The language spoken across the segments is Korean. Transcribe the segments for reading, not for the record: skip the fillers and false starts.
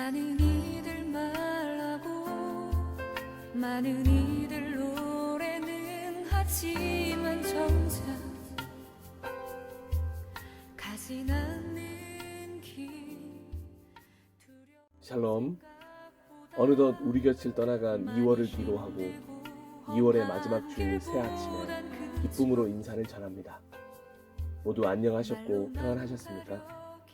많은 이들 말하고 많은 이들 노래는 하지만 정작 가진 않는 길 샬롬. 어느덧 우리 곁을 떠나간 2월을 기도하고 2월의 마지막 주일 새 아침에 기쁨으로 인사를 전합니다. 모두 안녕하셨고 평안하셨습니까?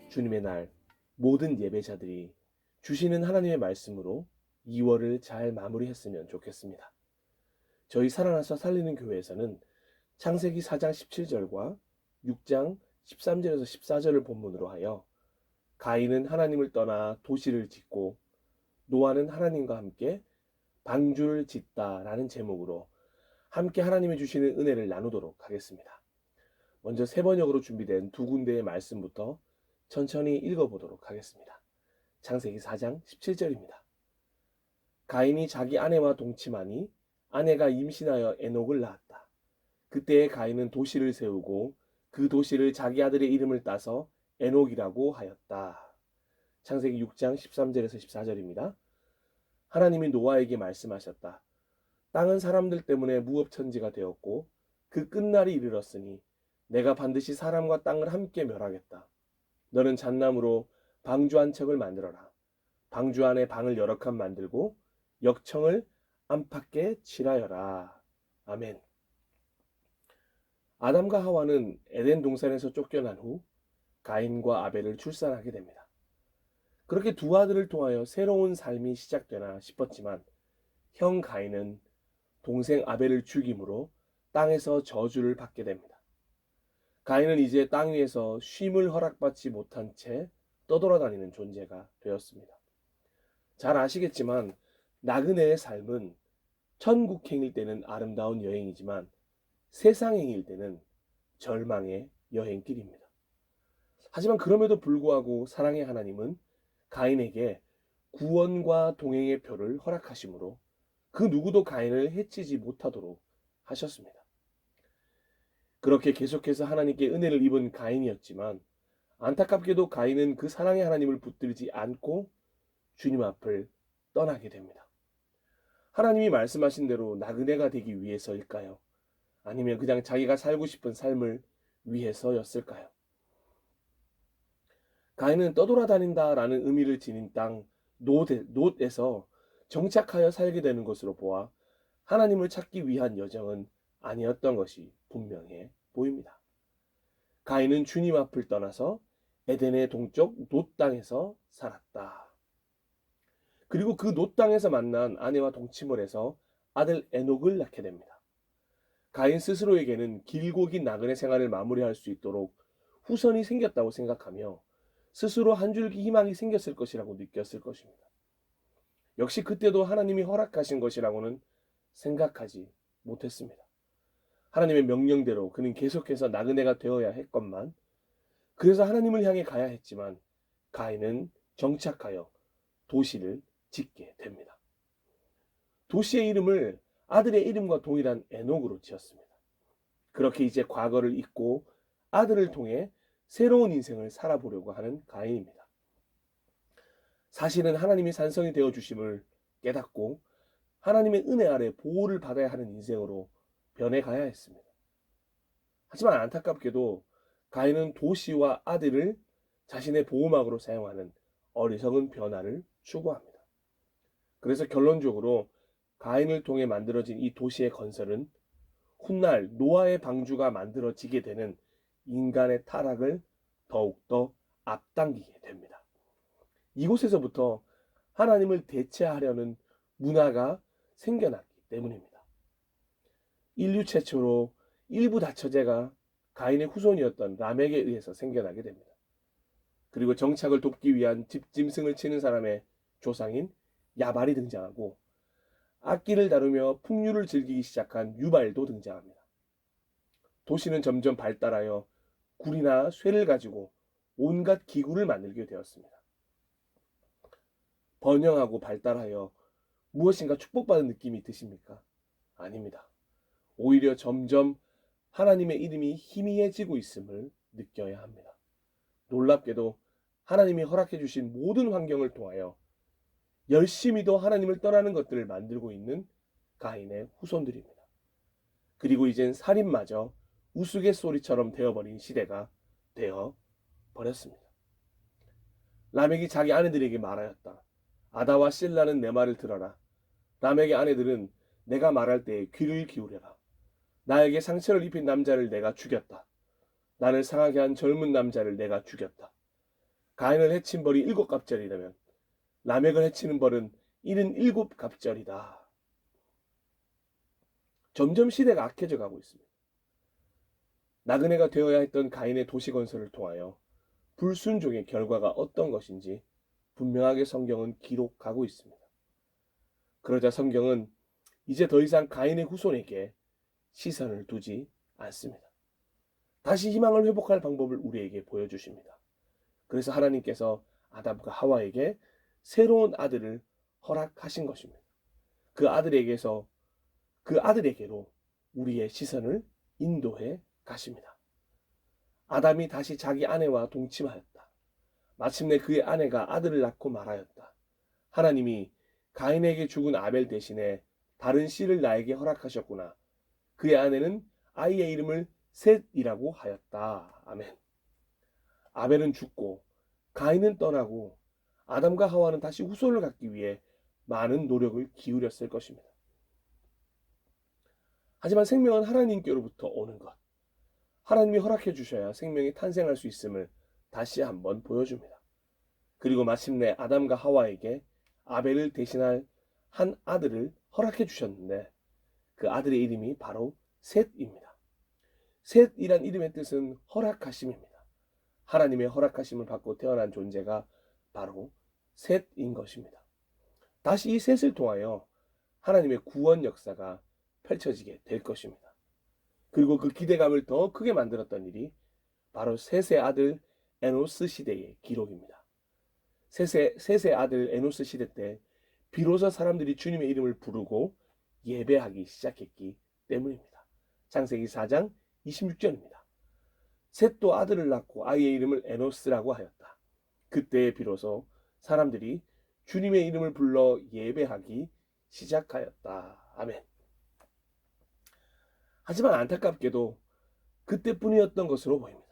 주님의 날 모든 예배자들이 주시는 하나님의 말씀으로 2월을 잘 마무리했으면 좋겠습니다. 저희 살아나서 살리는 교회에서는 창세기 4장 17절과 6장 13절에서 14절을 본문으로 하여 가인은 하나님을 떠나 도시를 짓고 노아는 하나님과 함께 방주를 짓다라는 제목으로 함께 하나님이 주시는 은혜를 나누도록 하겠습니다. 먼저 세 번역으로 준비된 두 군데의 말씀부터 천천히 읽어보도록 하겠습니다. 창세기 4장 17절입니다. 가인이 자기 아내와 동침하니 아내가 임신하여 에녹을 낳았다. 그때에 가인은 도시를 세우고 그 도시를 자기 아들의 이름을 따서 에녹이라고 하였다. 창세기 6장 13절에서 14절입니다. 하나님이 노아에게 말씀하셨다. 땅은 사람들 때문에 무업천지가 되었고 그 끝날이 이르렀으니 내가 반드시 사람과 땅을 함께 멸하겠다. 너는 잣나무로 방주 한 척을 만들어라. 방주 안에 방을 여러 칸 만들고 역청을 안팎에 칠하여라. 아멘. 아담과 하와는 에덴 동산에서 쫓겨난 후 가인과 아벨을 출산하게 됩니다. 그렇게 두 아들을 통하여 새로운 삶이 시작되나 싶었지만 형 가인은 동생 아벨을 죽임으로 땅에서 저주를 받게 됩니다. 가인은 이제 땅 위에서 쉼을 허락받지 못한 채 떠돌아다니는 존재가 되었습니다. 잘 아시겠지만 나그네의 삶은 천국행일 때는 아름다운 여행이지만 세상행일 때는 절망의 여행길입니다. 하지만 그럼에도 불구하고 사랑의 하나님은 가인에게 구원과 동행의 표를 허락하심으로 그 누구도 가인을 해치지 못하도록 하셨습니다. 그렇게 계속해서 하나님께 은혜를 입은 가인이었지만 안타깝게도 가인은 그 사랑의 하나님을 붙들지 않고 주님 앞을 떠나게 됩니다. 하나님이 말씀하신 대로 나그네가 되기 위해서일까요? 아니면 그냥 자기가 살고 싶은 삶을 위해서였을까요? 가인은 떠돌아다닌다라는 의미를 지닌 땅 놋에서 정착하여 살게 되는 것으로 보아 하나님을 찾기 위한 여정은 아니었던 것이 분명해 보입니다. 가인은 주님 앞을 떠나서 에덴의 동쪽 놋 땅에서 살았다. 그리고 그 놋 땅에서 만난 아내와 동침을 해서 아들 에녹을 낳게 됩니다. 가인 스스로에게는 길고 긴 나그네 생활을 마무리할 수 있도록 후손이 생겼다고 생각하며 스스로 한 줄기 희망이 생겼을 것이라고 느꼈을 것입니다. 역시 그때도 하나님이 허락하신 것이라고는 생각하지 못했습니다. 하나님의 명령대로 그는 계속해서 나그네가 되어야 했건만 그래서 하나님을 향해 가야 했지만 가인은 정착하여 도시를 짓게 됩니다. 도시의 이름을 아들의 이름과 동일한 에녹으로 지었습니다. 그렇게 이제 과거를 잊고 아들을 통해 새로운 인생을 살아보려고 하는 가인입니다. 사실은 하나님이 산성이 되어주심을 깨닫고 하나님의 은혜 아래 보호를 받아야 하는 인생으로 변해가야 했습니다. 하지만 안타깝게도 가인은 도시와 아들을 자신의 보호막으로 사용하는 어리석은 변화를 추구합니다. 그래서 결론적으로 가인을 통해 만들어진 이 도시의 건설은 훗날 노아의 방주가 만들어지게 되는 인간의 타락을 더욱더 앞당기게 됩니다. 이곳에서부터 하나님을 대체하려는 문화가 생겨났기 때문입니다. 인류 최초로 일부 다처제가 가인의 후손이었던 람에게 의해서 생겨나게 됩니다. 그리고 정착을 돕기 위한 집짐승을 치는 사람의 조상인 야발이 등장하고 악기를 다루며 풍류를 즐기기 시작한 유발도 등장합니다. 도시는 점점 발달하여 굴이나 쇠를 가지고 온갖 기구를 만들게 되었습니다. 번영하고 발달하여 무엇인가 축복받은 느낌이 드십니까? 아닙니다. 오히려 점점 하나님의 이름이 희미해지고 있음을 느껴야 합니다. 놀랍게도 하나님이 허락해 주신 모든 환경을 통하여 열심히도 하나님을 떠나는 것들을 만들고 있는 가인의 후손들입니다. 그리고 이젠 살인마저 우스갯소리처럼 되어버린 시대가 되어 버렸습니다. 라멕이 자기 아내들에게 말하였다. 아다와 실라는 내 말을 들어라. 라멕의 아내들은 내가 말할 때에 귀를 기울여라. 나에게 상처를 입힌 남자를 내가 죽였다. 나를 상하게 한 젊은 남자를 내가 죽였다. 가인을 해친 벌이 7갑절이라면 라멕을 해치는 벌은 77갑절이다. 점점 시대가 악해져 가고 있습니다. 나그네가 되어야 했던 가인의 도시 건설을 통하여 불순종의 결과가 어떤 것인지 분명하게 성경은 기록하고 있습니다. 그러자 성경은 이제 더 이상 가인의 후손에게 시선을 두지 않습니다. 다시 희망을 회복할 방법을 우리에게 보여주십니다. 그래서 하나님께서 아담과 하와에게 새로운 아들을 허락하신 것입니다. 그 아들에게로 우리의 시선을 인도해 가십니다. 아담이 다시 자기 아내와 동침하였다. 마침내 그의 아내가 아들을 낳고 말하였다. 하나님이 가인에게 죽은 아벨 대신에 다른 씨를 나에게 허락하셨구나. 그의 아내는 아이의 이름을 셋이라고 하였다. 아멘. 아벨은 죽고 가인은 떠나고 아담과 하와는 다시 후손을 갖기 위해 많은 노력을 기울였을 것입니다. 하지만 생명은 하나님께로부터 오는 것. 하나님이 허락해 주셔야 생명이 탄생할 수 있음을 다시 한번 보여줍니다. 그리고 마침내 아담과 하와에게 아벨을 대신할 한 아들을 허락해 주셨는데 그 아들의 이름이 바로 셋입니다. 셋이란 이름의 뜻은 허락하심입니다. 하나님의 허락하심을 받고 태어난 존재가 바로 셋인 것입니다. 다시 이 셋을 통하여 하나님의 구원 역사가 펼쳐지게 될 것입니다. 그리고 그 기대감을 더 크게 만들었던 일이 바로 셋의 아들 에노스 시대의 기록입니다. 셋의 아들 에노스 시대 때 비로소 사람들이 주님의 이름을 부르고 예배하기 시작했기 때문입니다. 창세기 4장 26절입니다. 셋도 아들을 낳고 아이의 이름을 에노스라고 하였다. 그때 비로소 사람들이 주님의 이름을 불러 예배하기 시작하였다. 아멘. 하지만 안타깝게도 그때뿐이었던 것으로 보입니다.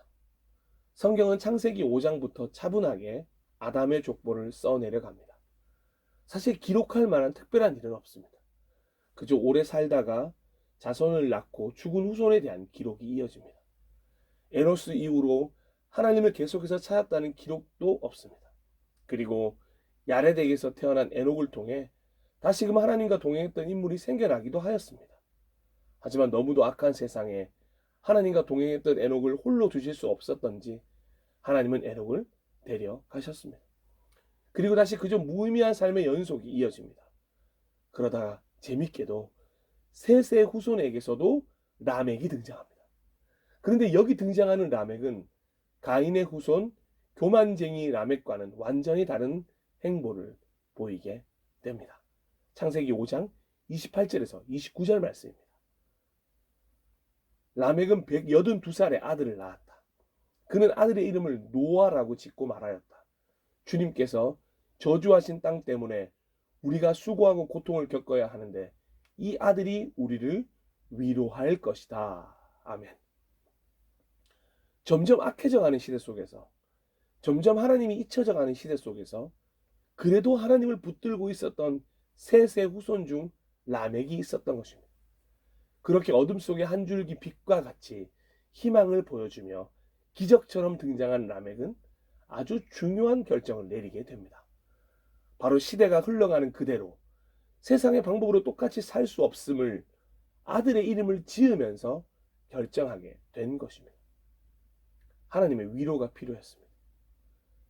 성경은 창세기 5장부터 차분하게 아담의 족보를 써내려갑니다. 사실 기록할 만한 특별한 일은 없습니다. 그저 오래 살다가 자손을 낳고 죽은 후손에 대한 기록이 이어집니다. 에노스 이후로 하나님을 계속해서 찾았다는 기록도 없습니다. 그리고 야레덱에서 태어난 에녹을 통해 다시금 하나님과 동행했던 인물이 생겨나기도 하였습니다. 하지만 너무도 악한 세상에 하나님과 동행했던 에녹을 홀로 두실 수 없었던지 하나님은 에녹을 데려가셨습니다. 그리고 다시 그저 무의미한 삶의 연속이 이어집니다. 그러다가 재밌게도 셋의 후손에게서도 라멕이 등장합니다. 그런데 여기 등장하는 라멕은 가인의 후손 교만쟁이 라멕과는 완전히 다른 행보를 보이게 됩니다. 창세기 5장 28절에서 29절 말씀입니다. 라멕은 182살에 아들을 낳았다. 그는 아들의 이름을 노아라고 짓고 말하였다. 주님께서 저주하신 땅 때문에 우리가 수고하고 고통을 겪어야 하는데 이 아들이 우리를 위로할 것이다. 아멘. 점점 악해져가는 시대 속에서, 점점 하나님이 잊혀져가는 시대 속에서 그래도 하나님을 붙들고 있었던 셋의 후손 중 라멕이 있었던 것입니다. 그렇게 어둠 속에 한 줄기 빛과 같이 희망을 보여주며 기적처럼 등장한 라멕은 아주 중요한 결정을 내리게 됩니다. 바로 시대가 흘러가는 그대로 세상의 방법으로 똑같이 살 수 없음을 아들의 이름을 지으면서 결정하게 된 것입니다. 하나님의 위로가 필요했습니다.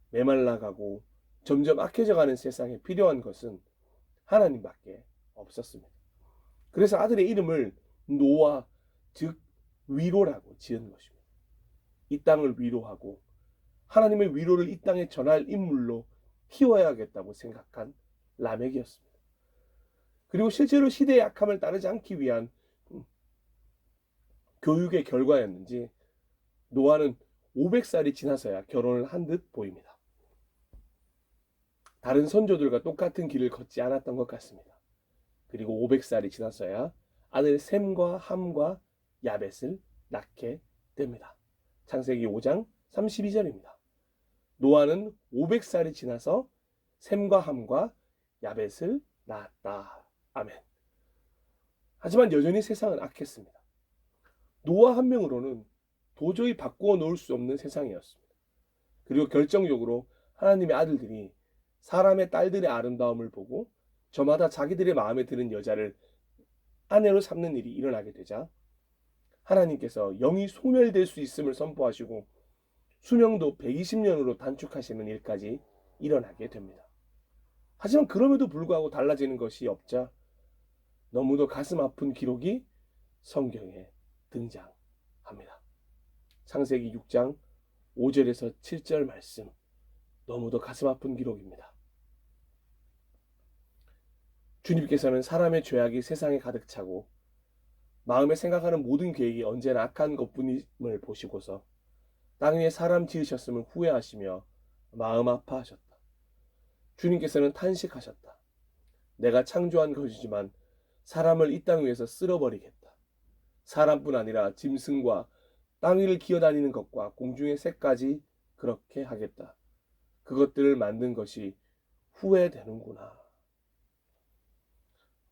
메말라가고 점점 악해져가는 세상에 필요한 것은 하나님밖에 없었습니다. 그래서 아들의 이름을 노아, 즉 위로라고 지은 것입니다. 이 땅을 위로하고 하나님의 위로를 이 땅에 전할 인물로 키워야겠다고 생각한 라멕이었습니다. 그리고 실제로 시대의 악함을 따르지 않기 위한 교육의 결과였는지 노아는 500살이 지나서야 결혼을 한 듯 보입니다. 다른 선조들과 똑같은 길을 걷지 않았던 것 같습니다. 그리고 500살이 지나서야 아들 셈과 함과 야벳을 낳게 됩니다. 창세기 5장 32절입니다. 노아는 500살이 지나서 셈과 함과 야벳을 낳았다. 아멘. 하지만 여전히 세상은 악했습니다. 노아 한 명으로는 도저히 바꾸어 놓을 수 없는 세상이었습니다. 그리고 결정적으로 하나님의 아들들이 사람의 딸들의 아름다움을 보고 저마다 자기들의 마음에 드는 여자를 아내로 삼는 일이 일어나게 되자 하나님께서 영이 소멸될 수 있음을 선포하시고 수명도 120년으로 단축하시는 일까지 일어나게 됩니다. 하지만 그럼에도 불구하고 달라지는 것이 없자 너무도 가슴 아픈 기록이 성경에 등장합니다. 창세기 6장 5절에서 7절 말씀, 너무도 가슴 아픈 기록입니다. 주님께서는 사람의 죄악이 세상에 가득 차고 마음에 생각하는 모든 계획이 언제나 악한 것뿐임을 보시고서 땅 위에 사람 지으셨음을 후회하시며 마음 아파하셨다. 주님께서는 탄식하셨다. 내가 창조한 것이지만 사람을 이 땅 위에서 쓸어버리겠다. 사람뿐 아니라 짐승과 땅 위를 기어다니는 것과 공중의 새까지 그렇게 하겠다. 그것들을 만든 것이 후회되는구나.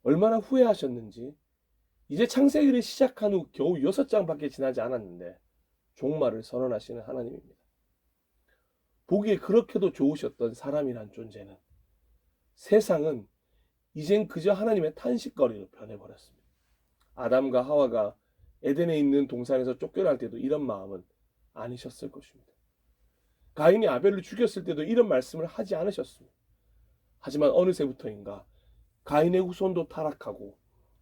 얼마나 후회하셨는지 이제 창세기를 시작한 후 겨우 6장밖에 지나지 않았는데 종말을 선언하시는 하나님입니다. 보기에 그렇게도 좋으셨던 사람이란 존재는 세상은 이젠 그저 하나님의 탄식거리로 변해버렸습니다. 아담과 하와가 에덴에 있는 동산에서 쫓겨날 때도 이런 마음은 아니셨을 것입니다. 가인이 아벨을 죽였을 때도 이런 말씀을 하지 않으셨습니다. 하지만 어느새부터인가 가인의 후손도 타락하고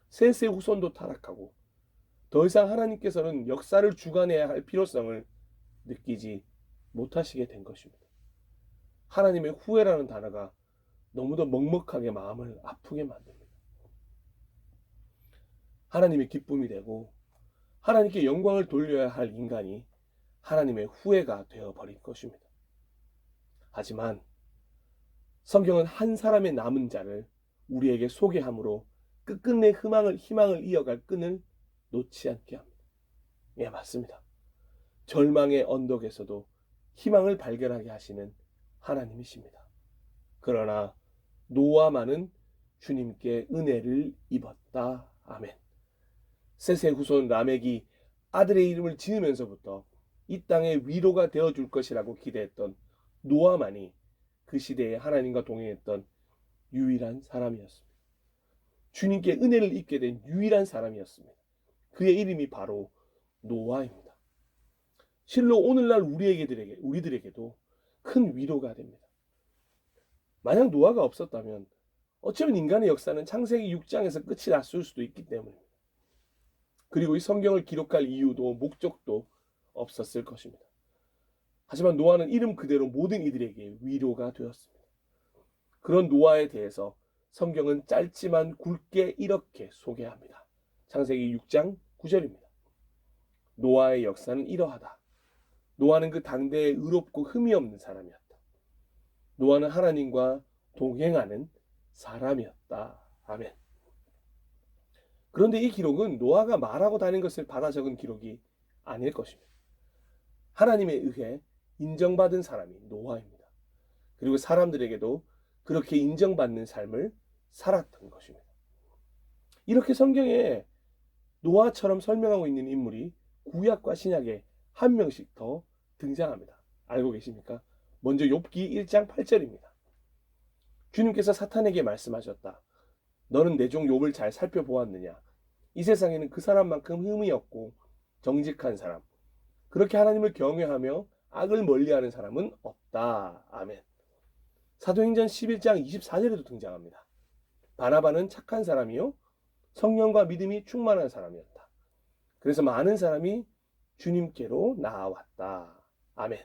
셋의 후손도 타락하고 더 이상 하나님께서는 역사를 주관해야 할 필요성을 느끼지 못하시게 된 것입니다. 하나님의 후회라는 단어가 너무도 먹먹하게 마음을 아프게 만듭니다. 하나님의 기쁨이 되고 하나님께 영광을 돌려야 할 인간이 하나님의 후회가 되어버린 것입니다. 하지만 성경은 한 사람의 남은 자를 우리에게 소개함으로 끝끝내 희망을 이어갈 끈을 놓지 않게 합니다. 예, 맞습니다. 절망의 언덕에서도 희망을 발견하게 하시는 하나님이십니다. 그러나 노아만은 주님께 은혜를 입었다. 아멘. 셋의 후손 라멕이 아들의 이름을 지으면서부터 이 땅의 위로가 되어줄 것이라고 기대했던 노아만이 그 시대에 하나님과 동행했던 유일한 사람이었습니다. 주님께 은혜를 입게 된 유일한 사람이었습니다. 그의 이름이 바로 노아입니다. 실로 오늘날 우리들에게도 큰 위로가 됩니다. 만약 노아가 없었다면 어쩌면 인간의 역사는 창세기 6장에서 끝이 났을 수도 있기 때문입니다. 그리고 이 성경을 기록할 이유도 목적도 없었을 것입니다. 하지만 노아는 이름 그대로 모든 이들에게 위로가 되었습니다. 그런 노아에 대해서 성경은 짧지만 굵게 이렇게 소개합니다. 창세기 6장 9절입니다. 노아의 역사는 이러하다. 노아는 그 당대에 의롭고 흠이 없는 사람이었다. 노아는 하나님과 동행하는 사람이었다. 아멘. 그런데 이 기록은 노아가 말하고 다닌 것을 받아 적은 기록이 아닐 것입니다. 하나님에 의해 인정받은 사람이 노아입니다. 그리고 사람들에게도 그렇게 인정받는 삶을 살았던 것입니다. 이렇게 성경에 노아처럼 설명하고 있는 인물이 구약과 신약에 한 명씩 더 등장합니다. 알고 계십니까? 먼저 욥기 1장 8절입니다. 주님께서 사탄에게 말씀하셨다. 너는 내 종 욥을 잘 살펴보았느냐? 이 세상에는 그 사람만큼 흠이 없고 정직한 사람, 그렇게 하나님을 경외하며 악을 멀리하는 사람은 없다. 아멘. 사도행전 11장 24절에도 등장합니다. 바나바는 착한 사람이요 성령과 믿음이 충만한 사람이었다. 그래서 많은 사람이 주님께로 나아왔다. 아멘.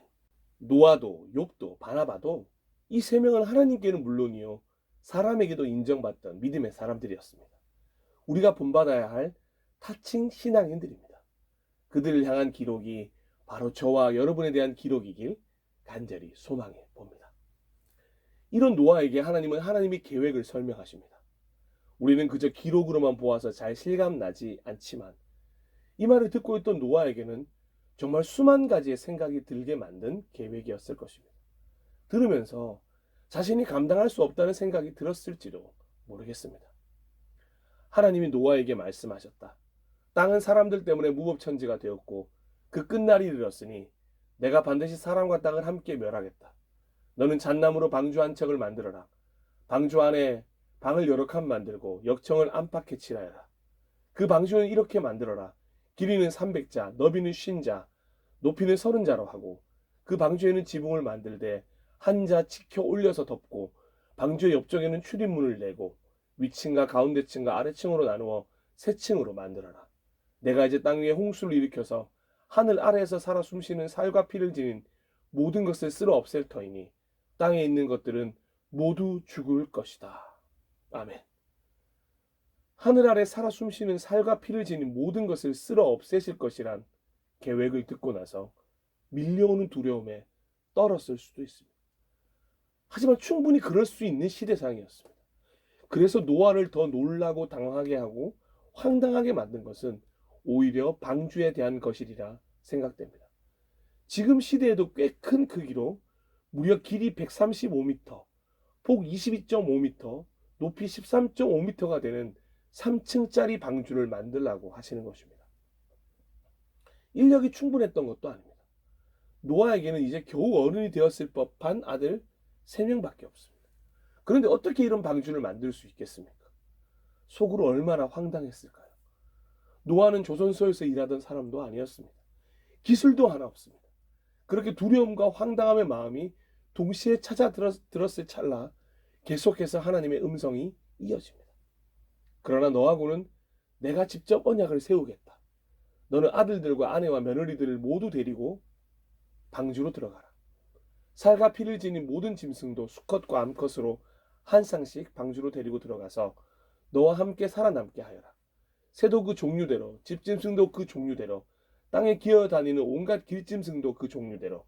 노아도 욥도 바나바도 이 세 명은 하나님께는 물론이요 사람에게도 인정받던 믿음의 사람들이었습니다. 우리가 본받아야 할 타칭 신앙인들입니다. 그들을 향한 기록이 바로 저와 여러분에 대한 기록이길 간절히 소망해 봅니다. 이런 노아에게 하나님은 하나님의 계획을 설명하십니다. 우리는 그저 기록으로만 보아서 잘 실감나지 않지만 이 말을 듣고 있던 노아에게는 정말 수만 가지의 생각이 들게 만든 계획이었을 것입니다. 들으면서 자신이 감당할 수 없다는 생각이 들었을지도 모르겠습니다. 하나님이 노아에게 말씀하셨다. 땅은 사람들 때문에 무법천지가 되었고 그 끝날이 이르렀으니 내가 반드시 사람과 땅을 함께 멸하겠다. 너는 잣나무로 방주 한 척을 만들어라. 방주 안에 방을 여러 칸 만들고 역청을 안팎에 칠하여라. 그 방주는 이렇게 만들어라. 길이는 300자, 너비는 50자, 높이는 30자로 하고 그 방주에는 지붕을 만들되 한 자 치켜 올려서 덮고 방주의 옆쪽에는 출입문을 내고 위층과 가운데층과 아래층으로 나누어 세 층으로 만들어라. 내가 이제 땅 위에 홍수를 일으켜서 하늘 아래에서 살아 숨쉬는 살과 피를 지닌 모든 것을 쓸어 없앨 터이니 땅에 있는 것들은 모두 죽을 것이다. 아멘. 하늘 아래 살아 숨쉬는 살과 피를 지닌 모든 것을 쓸어 없애실 것이란 계획을 듣고 나서 밀려오는 두려움에 떨었을 수도 있습니다. 하지만 충분히 그럴 수 있는 시대상이었습니다. 그래서 노아를 더 놀라고 당황하게 하고 황당하게 만든 것은 오히려 방주에 대한 것이리라 생각됩니다. 지금 시대에도 꽤 큰 크기로 무려 길이 135m, 폭 22.5m, 높이 13.5m가 되는 3층짜리 방주를 만들라고 하시는 것입니다. 인력이 충분했던 것도 아닙니다. 노아에게는 이제 겨우 어른이 되었을 법한 아들 3명밖에 없습니다. 그런데 어떻게 이런 방주를 만들 수 있겠습니까? 속으로 얼마나 황당했을까요? 노아는 조선소에서 일하던 사람도 아니었습니다. 기술도 하나 없습니다. 그렇게 두려움과 황당함의 마음이 동시에 찾아들었을 찰나 계속해서 하나님의 음성이 이어집니다. 그러나 너하고는 내가 직접 언약을 세우겠다. 너는 아들들과 아내와 며느리들을 모두 데리고 방주로 들어가라. 살과 피를 지닌 모든 짐승도 수컷과 암컷으로 한 쌍씩 방주로 데리고 들어가서 너와 함께 살아남게 하여라. 새도 그 종류대로, 집짐승도 그 종류대로, 땅에 기어다니는 온갖 길짐승도 그 종류대로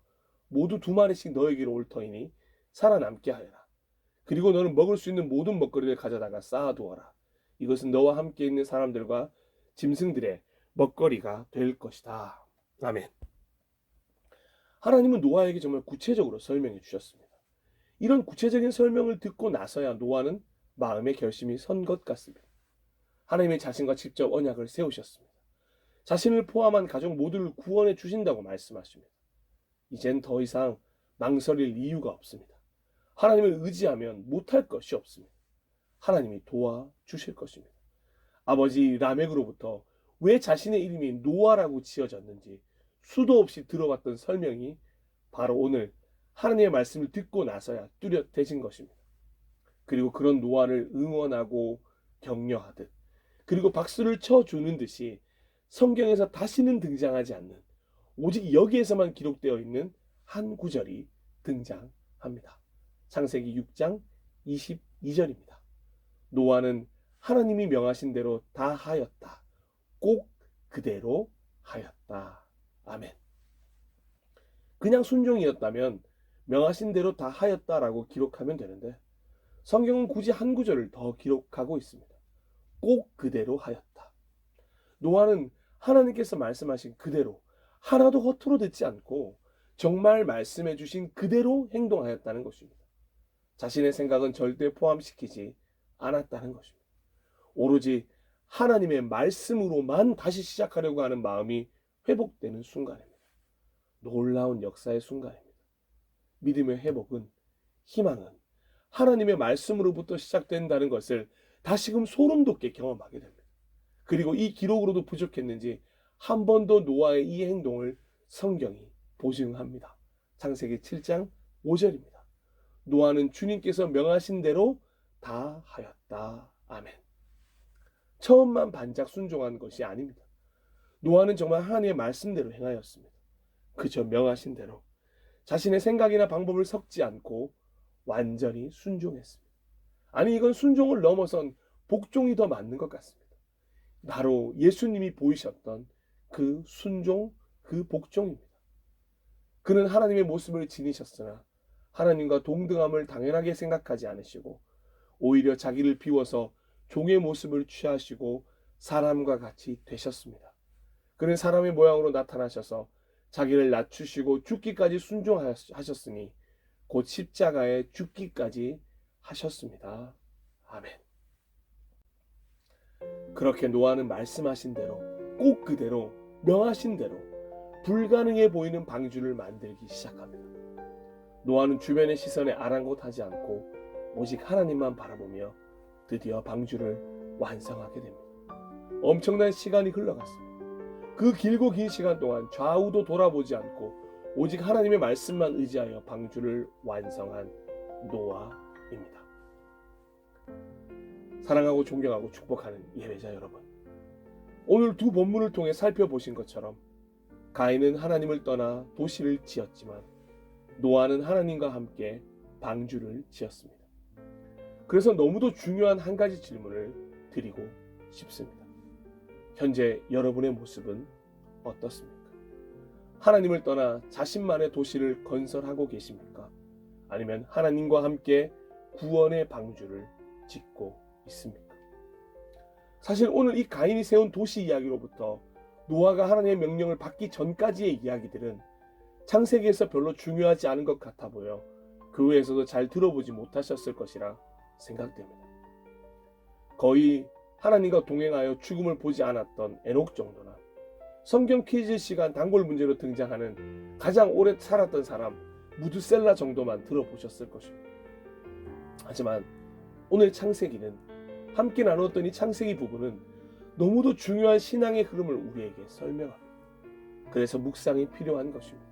모두 2마리씩 너에게로 올 터이니 살아남게 하여라. 그리고 너는 먹을 수 있는 모든 먹거리를 가져다가 쌓아두어라. 이것은 너와 함께 있는 사람들과 짐승들의 먹거리가 될 것이다. 아멘. 하나님은 노아에게 정말 구체적으로 설명해 주셨습니다. 이런 구체적인 설명을 듣고 나서야 노아는 마음의 결심이 선 것 같습니다. 하나님이 자신과 직접 언약을 세우셨습니다. 자신을 포함한 가족 모두를 구원해 주신다고 말씀하십니다. 이젠 더 이상 망설일 이유가 없습니다. 하나님을 의지하면 못할 것이 없습니다. 하나님이 도와주실 것입니다. 아버지 라멕으로부터 왜 자신의 이름이 노아라고 지어졌는지 수도 없이 들어왔던 설명이 바로 오늘 하나님의 말씀을 듣고 나서야 뚜렷해진 것입니다. 그리고 그런 노아를 응원하고 격려하듯 그리고 박수를 쳐주는 듯이 성경에서 다시는 등장하지 않는 오직 여기에서만 기록되어 있는 한 구절이 등장합니다. 창세기 6장 22절입니다. 노아는 하나님이 명하신 대로 다 하였다. 꼭 그대로 하였다. 아멘. 그냥 순종이었다면 명하신 대로 다 하였다라고 기록하면 되는데 성경은 굳이 한 구절을 더 기록하고 있습니다. 꼭 그대로 하였다. 노아는 하나님께서 말씀하신 그대로 하나도 허투루 듣지 않고 정말 말씀해 주신 그대로 행동하였다는 것입니다. 자신의 생각은 절대 포함시키지 않았다는 것입니다. 오로지 하나님의 말씀으로만 다시 시작하려고 하는 마음이 회복되는 순간입니다. 놀라운 역사의 순간입니다. 믿음의 회복은, 희망은 하나님의 말씀으로부터 시작된다는 것을 다시금 소름 돋게 경험하게 됩니다. 그리고 이 기록으로도 부족했는지 한 번 더 노아의 이 행동을 성경이 보증합니다. 창세기 7장 5절입니다. 노아는 주님께서 명하신 대로 다 하였다. 아멘. 처음만 반짝 순종한 것이 아닙니다. 노아는 정말 하나님의 말씀대로 행하였습니다. 그저 명하신 대로 자신의 생각이나 방법을 섞지 않고 완전히 순종했습니다. 아니, 이건 순종을 넘어선 복종이 더 맞는 것 같습니다. 바로 예수님이 보이셨던 그 순종, 그 복종입니다. 그는 하나님의 모습을 지니셨으나 하나님과 동등함을 당연하게 생각하지 않으시고 오히려 자기를 비워서 종의 모습을 취하시고 사람과 같이 되셨습니다. 그는 사람의 모양으로 나타나셔서 자기를 낮추시고 죽기까지 순종하셨으니 곧 십자가에 죽기까지 하셨습니다. 아멘. 그렇게 노아는 말씀하신 대로 꼭 그대로 명하신 대로 불가능해 보이는 방주를 만들기 시작합니다. 노아는 주변의 시선에 아랑곳하지 않고 오직 하나님만 바라보며 드디어 방주를 완성하게 됩니다. 엄청난 시간이 흘러갔습니다. 그 길고 긴 시간 동안 좌우도 돌아보지 않고 오직 하나님의 말씀만 의지하여 방주를 완성한 노아입니다. 사랑하고 존경하고 축복하는 예배자 여러분, 오늘 두 본문을 통해 살펴보신 것처럼 가인은 하나님을 떠나 도시를 지었지만 노아는 하나님과 함께 방주를 지었습니다. 그래서 너무도 중요한 한 가지 질문을 드리고 싶습니다. 현재 여러분의 모습은 어떻습니까? 하나님을 떠나 자신만의 도시를 건설하고 계십니까? 아니면 하나님과 함께 구원의 방주를 짓고 있습니까? 사실 오늘 이 가인이 세운 도시 이야기로부터 노아가 하나님의 명령을 받기 전까지의 이야기들은 창세기에서 별로 중요하지 않은 것 같아 보여 그 외에서도 잘 들어보지 못하셨을 것이라 생각됩니다. 거의 하나님과 동행하여 죽음을 보지 않았던 에녹 정도나 성경 퀴즈 시간 단골 문제로 등장하는 가장 오래 살았던 사람 무드셀라 정도만 들어보셨을 것입니다. 하지만 오늘 창세기는 함께 나누었던 이 창세기 부분은 너무도 중요한 신앙의 흐름을 우리에게 설명합니다. 그래서 묵상이 필요한 것입니다.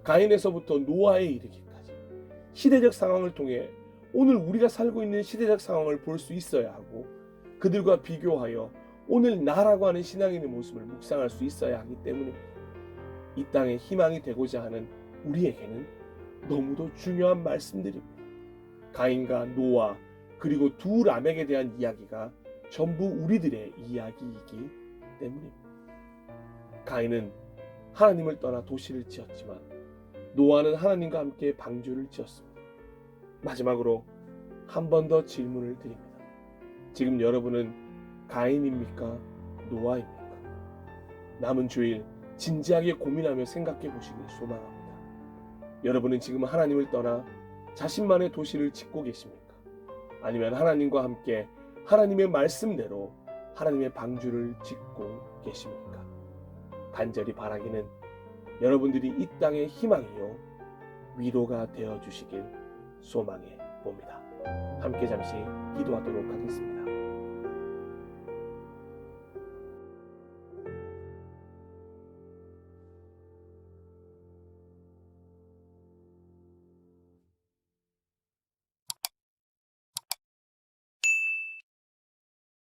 가인에서부터 노아에 이르기까지 시대적 상황을 통해 오늘 우리가 살고 있는 시대적 상황을 볼 수 있어야 하고 그들과 비교하여 오늘 나라고 하는 신앙인의 모습을 묵상할 수 있어야 하기 때문입니다. 이 땅에 희망이 되고자 하는 우리에게는 너무도 중요한 말씀들입니다. 가인과 노아 그리고 두 람에게 대한 이야기가 전부 우리들의 이야기이기 때문입니다. 가인은 하나님을 떠나 도시를 지었지만 노아는 하나님과 함께 방주를 지었습니다. 마지막으로 한 번 더 질문을 드립니다. 지금 여러분은 가인입니까? 노아입니까? 남은 주일 진지하게 고민하며 생각해 보시길 소망합니다. 여러분은 지금 하나님을 떠나 자신만의 도시를 짓고 계십니까? 아니면 하나님과 함께 하나님의 말씀대로 하나님의 방주를 짓고 계십니까? 간절히 바라기는 여러분들이 이 땅의 희망이요 위로가 되어 주시길 소망해 봅니다. 함께 잠시 기도하도록 하겠습니다.